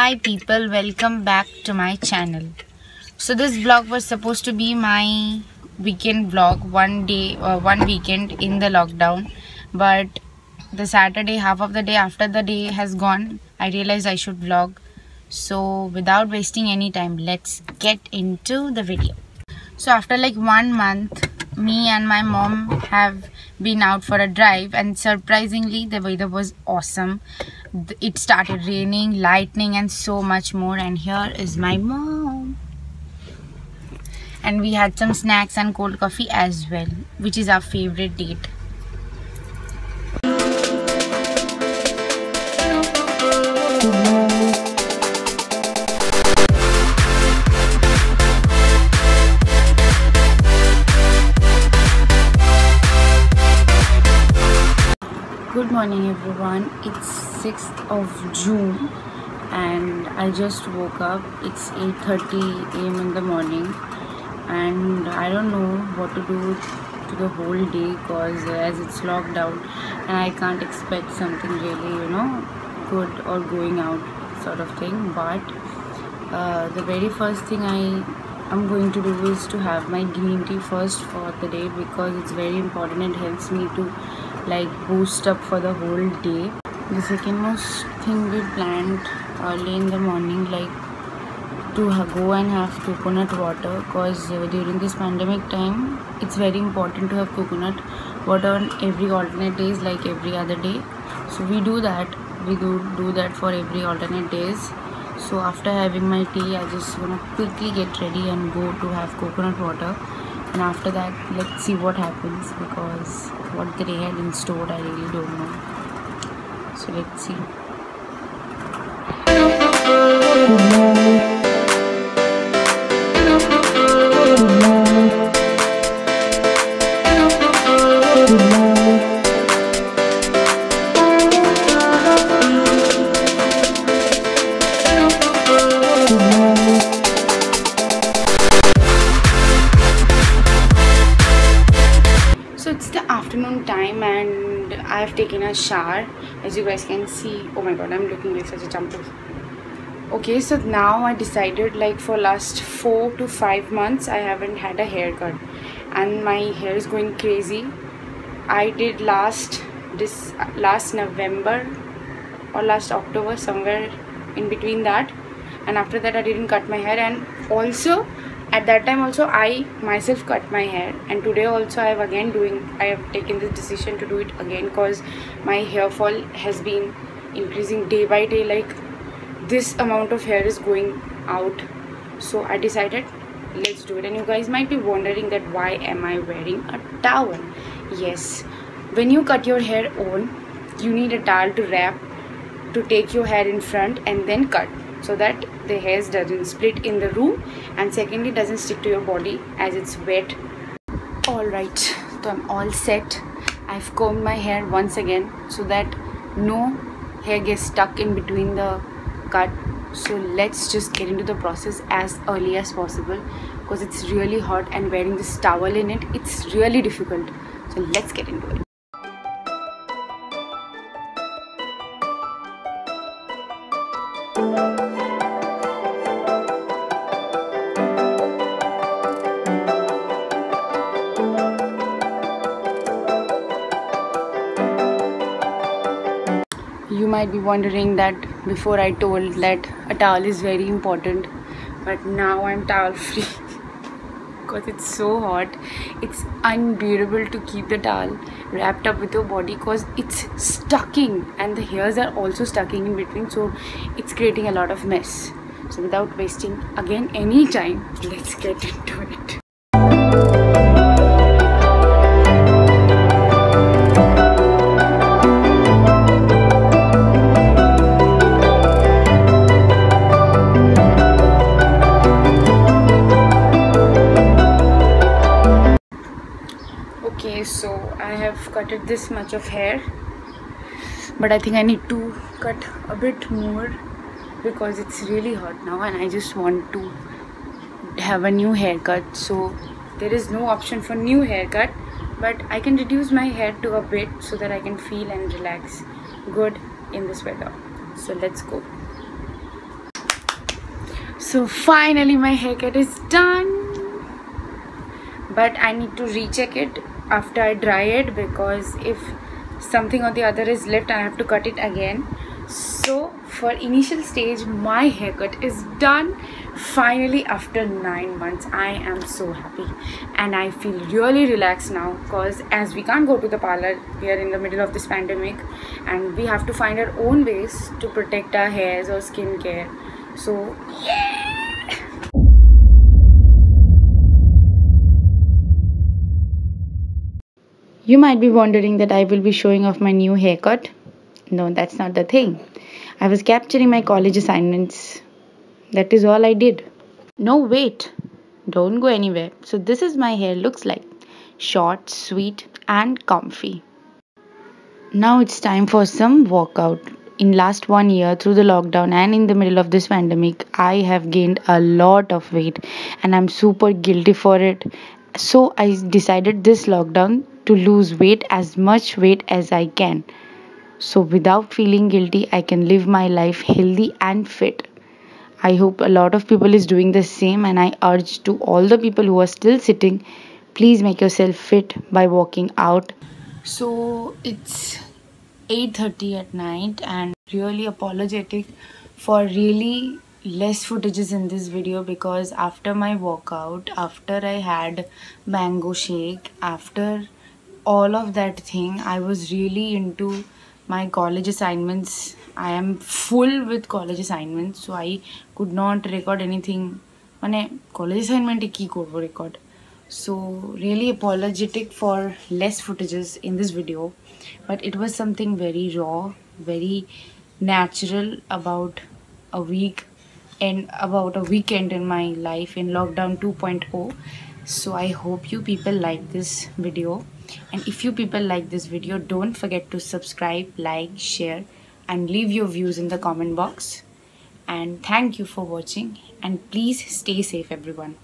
Hi people, welcome back to my channel. So this vlog was supposed to be my weekend vlog, one weekend in the lockdown, but the Saturday, half of the day after the day has gone, I realized I should vlog. So without wasting any time, let's get into the video. So after like 1 month, me and my mom have been out for a drive, and surprisingly the weather was awesome. It started raining, lightning and so much more, and here is my mom. And we had some snacks and cold coffee as well, which is our favorite date. Good morning everyone, it's 6th of June and I just woke up. It's 8:30 AM in the morning and I don't know what to do to the whole day because as it's locked down and I can't expect something really good or going out sort of thing. But the very first thing I'm going to do is to have my green tea first for the day, because it's very important. It helps me to like boost up for the whole day. The second most thing we planned early in the morning, like to go and have coconut water, because during this pandemic time it's very important to have coconut water on every alternate days, like every other day. So we do that for every alternate days. So after having my tea, I just gonna quickly get ready and go to have coconut water, and after that let's see what happens, because what the day had in store I really don't know. So let's see. So it's the afternoon time and I have taken a shower, as you guys can see. Oh my god, I'm looking like such a champu. Okay, so now I decided, like for last 4 to 5 months I haven't had a haircut and my hair is going crazy. I did last November or last October, somewhere in between that, and after that I didn't cut my hair. And also at that time also I myself cut my hair, and today also I have taken this decision to do it again, because my hair fall has been increasing day by day. Like this amount of hair is going out, so I decided let's do it. And you guys might be wondering that why am I wearing a towel? Yes, when you cut your hair on, you need a towel to wrap, to take your hair in front and then cut, so that the hairs doesn't split in the room, and secondly doesn't stick to your body as it's wet. Alright, so I'm all set. I've combed my hair once again so that no hair gets stuck in between the cut. So let's just get into the process as early as possible, because it's really hot and wearing this towel in it, it's really difficult. So let's get into it. You might be wondering that before I told that a towel is very important, but now I'm towel free because it's so hot. It's unbearable to keep the towel wrapped up with your body, because it's stucking and the hairs are also stucking in between, so it's creating a lot of mess. So without wasting again any time, let's get into it. Okay, so I have cutted this much of hair, but I think I need to cut a bit more because it's really hot now and I just want to have a new haircut. So there is no option for new haircut, but I can reduce my hair to a bit so that I can feel and relax good in this weather. So let's go. So finally my haircut is done, but I need to recheck it after I dry it, because if something or the other is left I have to cut it again. So for initial stage, my haircut is done finally after 9 months. I am so happy and I feel really relaxed now, because as we can't go to the parlor, we are in the middle of this pandemic and we have to find our own ways to protect our hairs or skin care. So yeah. You might be wondering that I will be showing off my new haircut. No, that's not the thing. I was capturing my college assignments. That is all I did. No, wait. Don't go anywhere. So this is my hair looks like. Short, sweet and comfy. Now it's time for some workout. In last 1 year through the lockdown and in the middle of this pandemic, I have gained a lot of weight and I'm super guilty for it. So I decided this lockdown to lose weight, as much weight as I can. So without feeling guilty, I can live my life healthy and fit. I hope a lot of people is doing the same, and I urge to all the people who are still sitting, please make yourself fit by walking out. So it's 8:30 at night and really apologetic for really less footages in this video, because after my workout, after I had mango shake, after all of that thing, I was really into my college assignments. I am full with college assignments, so I could not record anything. মানে college assignment কি করব record. So really apologetic for less footages in this video, but it was something very raw, very natural about a week and about a weekend in my life in lockdown 2.0. So I hope you people like this video, and if you people like this video, don't forget to subscribe, like, share and leave your views in the comment box. And thank you for watching, and please stay safe everyone.